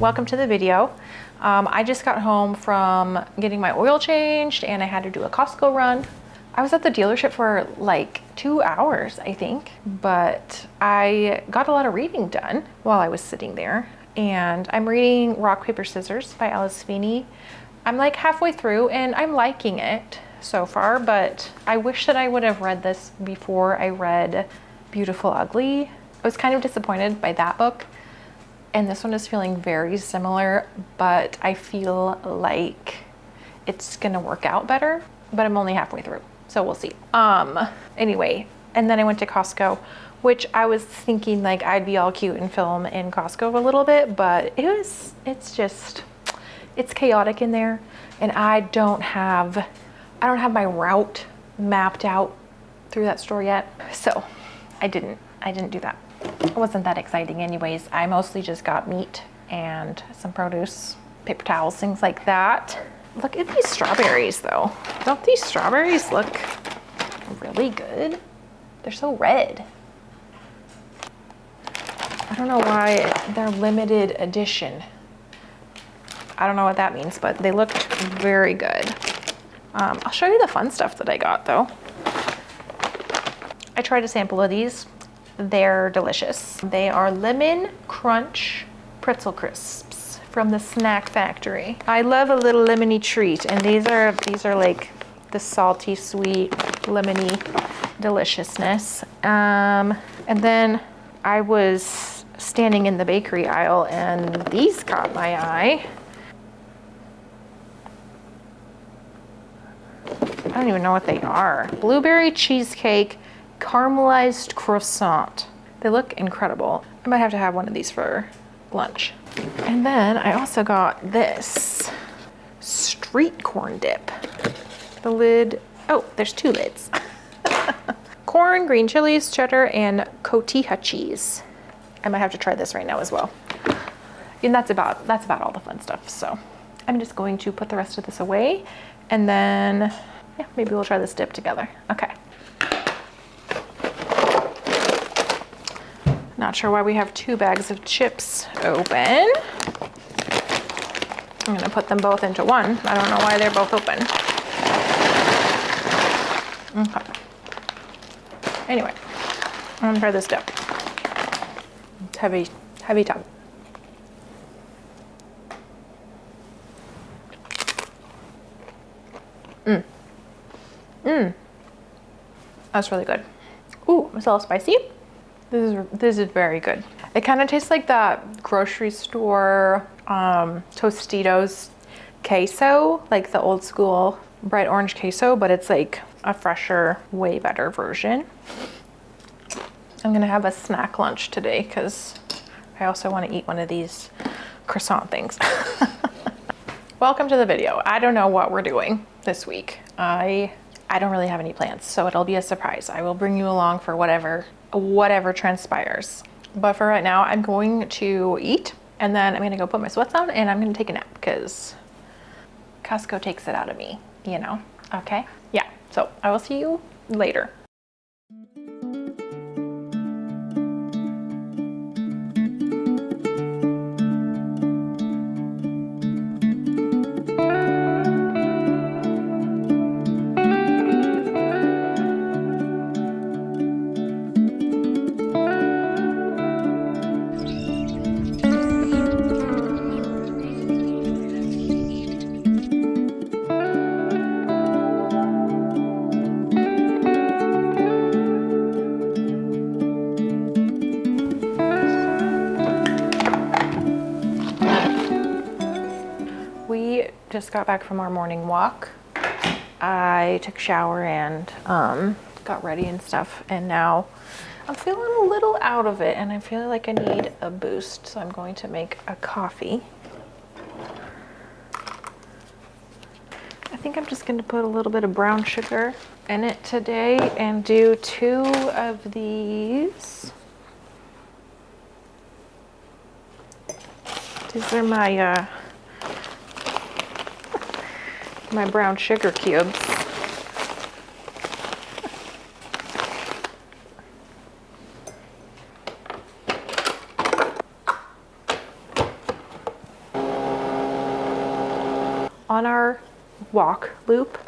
welcome to the video. I just got home from getting my oil changed and I had to do a Costco run. I was at the dealership for like 2 hours, I think, but I got a lot of reading done while I was sitting there. And I'm reading Rock, Paper, Scissors by Alice Feeney. I'm like halfway through and I'm liking it so far, but I wish that I would have read this before I read Beautiful Ugly. I was kind of disappointed by that book. And this one is feeling very similar, but I feel like it's gonna work out better, but I'm only halfway through, so we'll see. Anyway, and then I went to Costco, which I was thinking like I'd be all cute and film in Costco a little bit, but it's chaotic in there, and I don't have my route mapped out through that store yet, so I didn't do that. It wasn't that exciting anyways. I mostly just got meat and some produce, paper towels, things like that. Look at these strawberries though. Don't these strawberries look really good? They're so red. I don't know why they're limited edition. I don't know what that means, but they looked very good. I'll show you the fun stuff that I got though. I tried a sample of these. They're delicious. They are lemon crunch pretzel crisps from the Snack Factory. I love a little lemony treat, and these are like the salty, sweet, lemony deliciousness. And then I was standing in the bakery aisle, and these caught my eye. I don't even know what they are. Blueberry cheesecake caramelized croissant. They look incredible. I might have to have one of these for lunch. And then I also got this street corn dip. The lid, oh, there's 2 lids. Corn, green chilies, cheddar, and cotija cheese. I might have to try this right now as well. And that's about all the fun stuff. So I'm just going to put the rest of this away, and then yeah, maybe we'll try this dip together. Okay. Not sure why we have 2 bags of chips open. I'm gonna put them both into one. I don't know why they're both open. Okay. Anyway, I'm gonna try this dip. It's heavy tub. That's really good. Ooh, it's a little spicy. This is very good. It kind of tastes like that grocery store Tostitos queso, like the old school bright orange queso, but it's like a fresher, way better version. I'm gonna have a snack lunch today because I also want to eat one of these croissant things. Welcome to the video. I don't know what we're doing this week. I don't really have any plans, so it'll be a surprise. I will bring you along for whatever transpires. But for right now, I'm going to eat, and then I'm gonna go put my sweats on, and I'm gonna take a nap because Costco takes it out of me, you know? Okay? Yeah, so I will see you later. Just got back from our morning walk. I took a shower and got ready and stuff, and now I'm feeling a little out of it and I feel like I need a boost, so I'm going to make a coffee. I think I'm just going to put a little bit of brown sugar in it today and do 2 of these. These are my my brown sugar cubes. On our walk loop,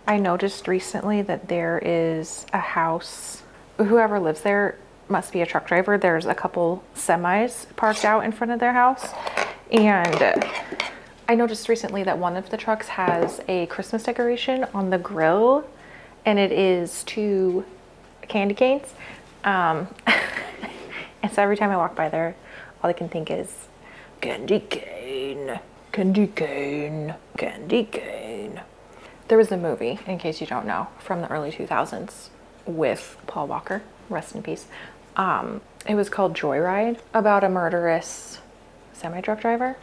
I noticed recently that there is a house, whoever lives there must be a truck driver. There's a couple semis parked out in front of their house. And I noticed recently that one of the trucks has a Christmas decoration on the grill, and it is 2 candy canes. And so every time I walk by there, all I can think is candy cane, candy cane, candy cane. There was a movie, in case you don't know, from the early 2000s with Paul Walker, rest in peace. It was called Joyride, about a murderous semi-truck driver.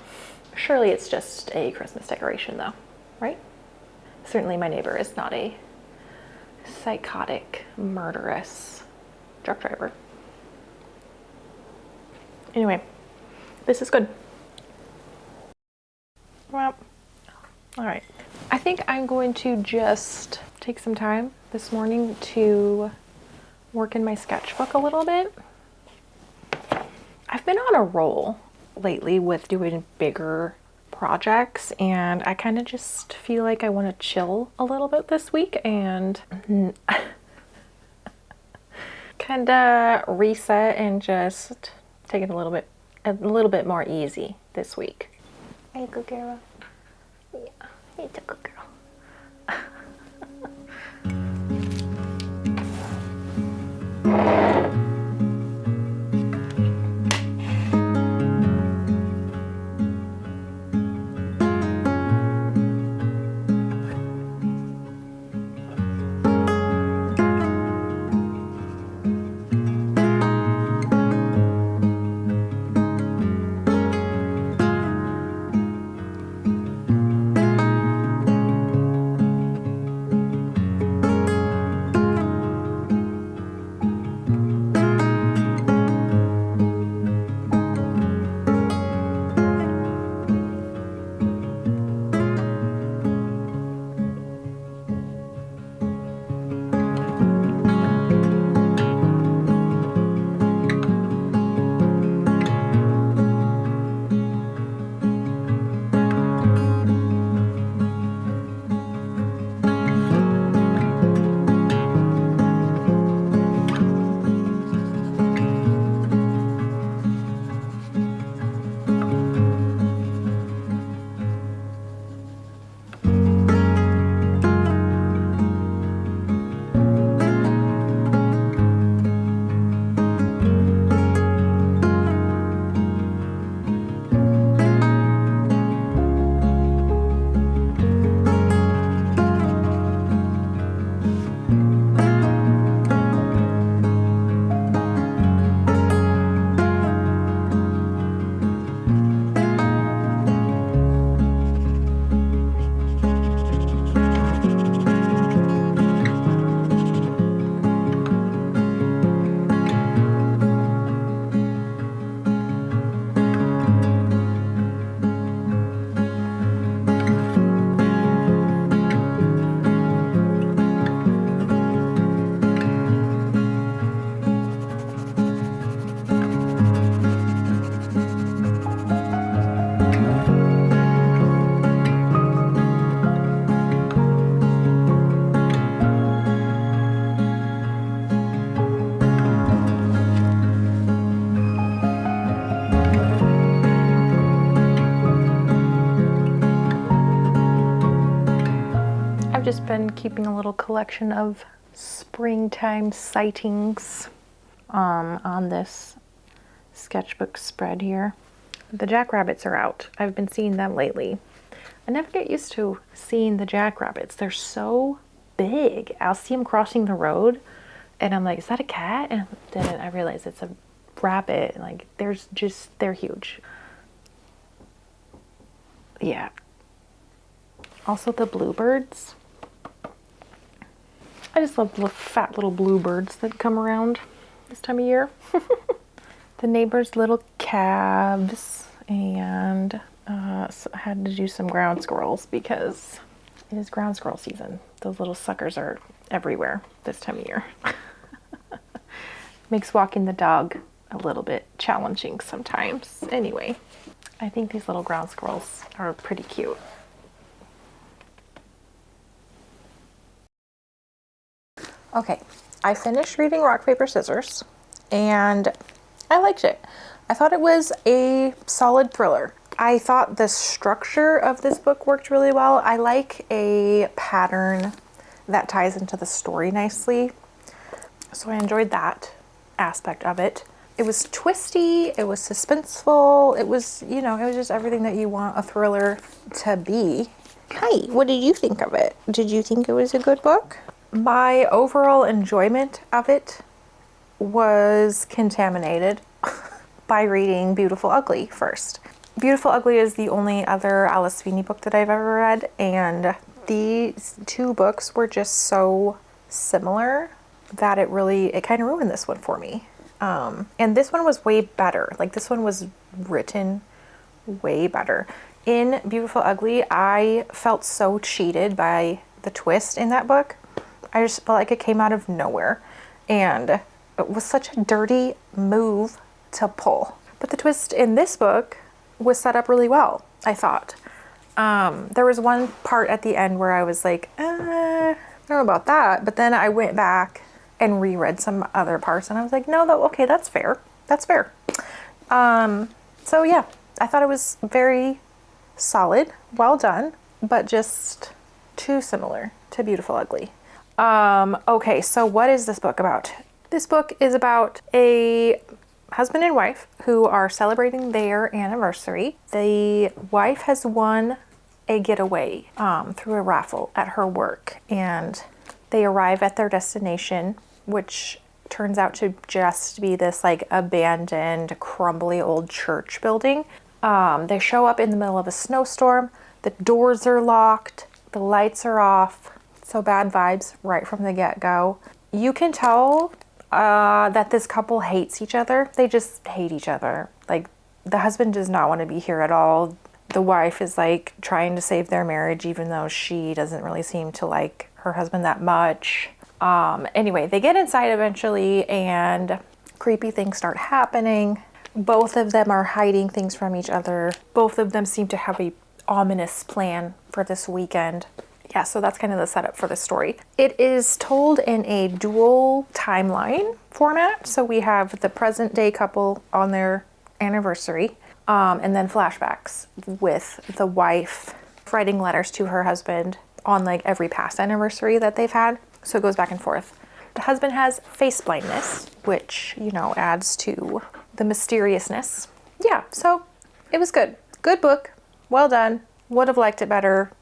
Surely it's just a Christmas decoration though, right? Certainly my neighbor is not a psychotic, murderous truck driver. Anyway, this is good. Well, all right. I think I'm going to just take some time this morning to work in my sketchbook a little bit. I've been on a roll lately with doing bigger projects, and I kind of just feel like I want to chill a little bit this week and kind of reset and just take it a little bit more easy this week. Are you a good girl? Yeah, you're a good girl. Just been keeping a little collection of springtime sightings on this sketchbook spread here. The jackrabbits are out. I've been seeing them lately. I never get used to seeing the jackrabbits. They're so big. I'll see them crossing the road and I'm like, is that a cat? And then I realize it's a rabbit. Like they're huge. Yeah. Also the bluebirds. I just love the fat little bluebirds that come around this time of year. The neighbor's little calves, and so I had to do some ground squirrels because it is ground squirrel season. Those little suckers are everywhere this time of year. Makes walking the dog a little bit challenging sometimes. Anyway, I think these little ground squirrels are pretty cute. Okay, I finished reading Rock, Paper, Scissors, and I liked it. I thought it was a solid thriller. I thought the structure of this book worked really well. I like a pattern that ties into the story nicely, so I enjoyed that aspect of it. It was twisty, it was suspenseful, it was, you know, it was just everything that you want a thriller to be. Hi, what did you think of it? Did you think it was a good book? My overall enjoyment of it was contaminated by reading Beautiful Ugly first. Beautiful Ugly is the only other Alice Sweeney book that I've ever read, and these two books were just so similar that it kind of ruined this one for me. And this one was way better. Like, this one was written way better. In Beautiful Ugly, I felt so cheated by the twist in that book. I just felt like it came out of nowhere, and it was such a dirty move to pull. But the twist in this book was set up really well, I thought. There was one part at the end where I was like, I don't know about that. But then I went back and reread some other parts, and I was like, no, okay, that's fair. That's fair. So yeah, I thought it was very solid, well done, but just too similar to Beautiful Ugly. Okay, so what is this book about? This book is about a husband and wife who are celebrating their anniversary. The wife has won a getaway through a raffle at her work, and they arrive at their destination, which turns out to just be this like abandoned, crumbly old church building. They show up in the middle of a snowstorm. The doors are locked. The lights are off. So bad vibes right from the get-go. You can tell that this couple hates each other. They just hate each other. Like, the husband does not want to be here at all. The wife is like trying to save their marriage, even though she doesn't really seem to like her husband that much. Anyway, they get inside eventually, and creepy things start happening. Both of them are hiding things from each other. Both of them seem to have a ominous plan for this weekend. Yeah, so that's kind of the setup for the story. It is told in a dual timeline format. So we have the present day couple on their anniversary, and then flashbacks with the wife writing letters to her husband on like every past anniversary that they've had. So it goes back and forth. The husband has face blindness, which, you know, adds to the mysteriousness. Yeah, so it was good. Good book. Well done. Would have liked it better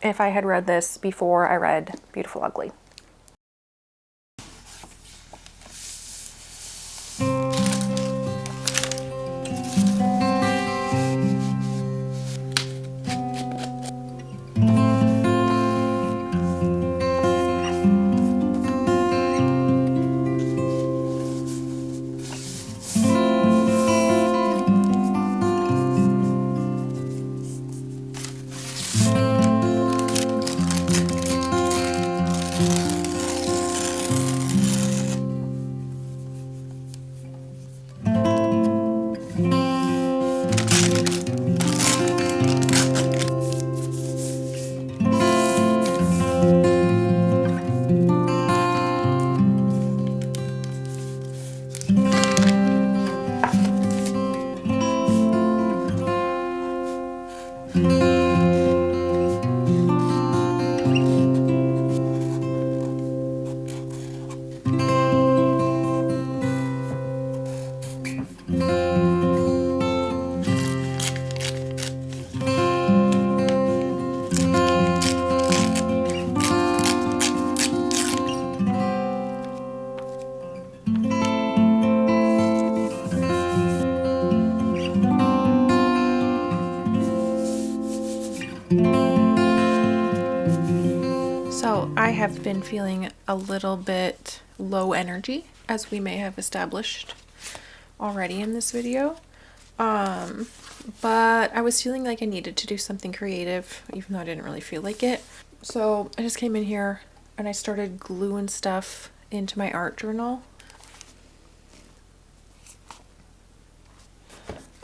if I had read this before I read Beautiful Ugly. So I have been feeling a little bit low energy, as we may have established already in this video. But I was feeling like I needed to do something creative, even though I didn't really feel like it. So I just came in here and I started gluing stuff into my art journal.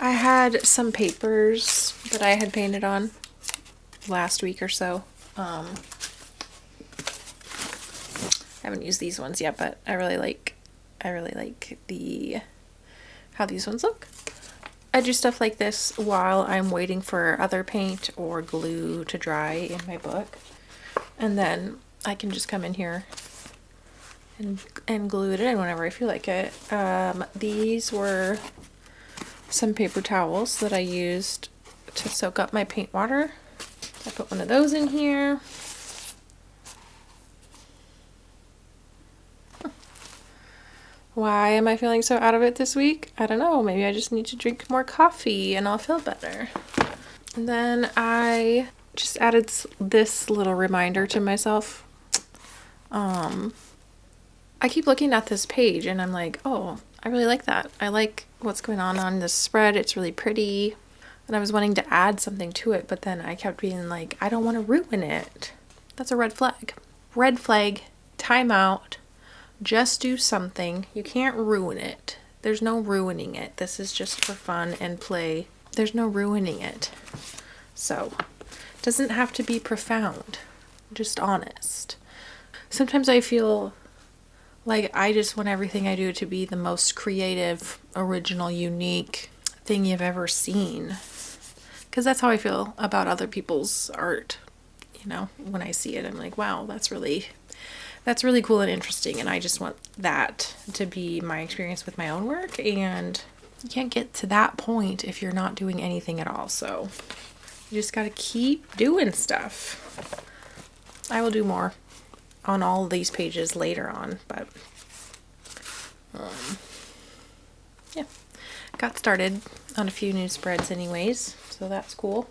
I had some papers that I had painted on last week or so. I haven't used these ones yet, but I really like how these ones look. I do stuff like this while I'm waiting for other paint or glue to dry in my book. And then I can just come in here and glue it in whenever I feel like it. These were some paper towels that I used to soak up my paint water. I put one of those in here. Why am I feeling so out of it this week? I don't know. Maybe I just need to drink more coffee and I'll feel better. And then I just added this little reminder to myself. I keep looking at this page and I'm like, oh, I really like that. I like what's going on this spread. It's really pretty. And I was wanting to add something to it, but then I kept being like, I don't want to ruin it. That's a red flag. Red flag. Time out. Just do something. You can't ruin it. There's no ruining it. This is just for fun and play. There's no ruining it. So, it doesn't have to be profound. Just honest. Sometimes I feel like I just want everything I do to be the most creative, original, unique thing you've ever seen. Because that's how I feel about other people's art. You know, when I see it, I'm like, wow, that's really cool and interesting. And I just want that to be my experience with my own work. And you can't get to that point if you're not doing anything at all. So you just got to keep doing stuff. I will do more on all of these pages later on, but yeah, got started on a few new spreads anyways, so that's cool.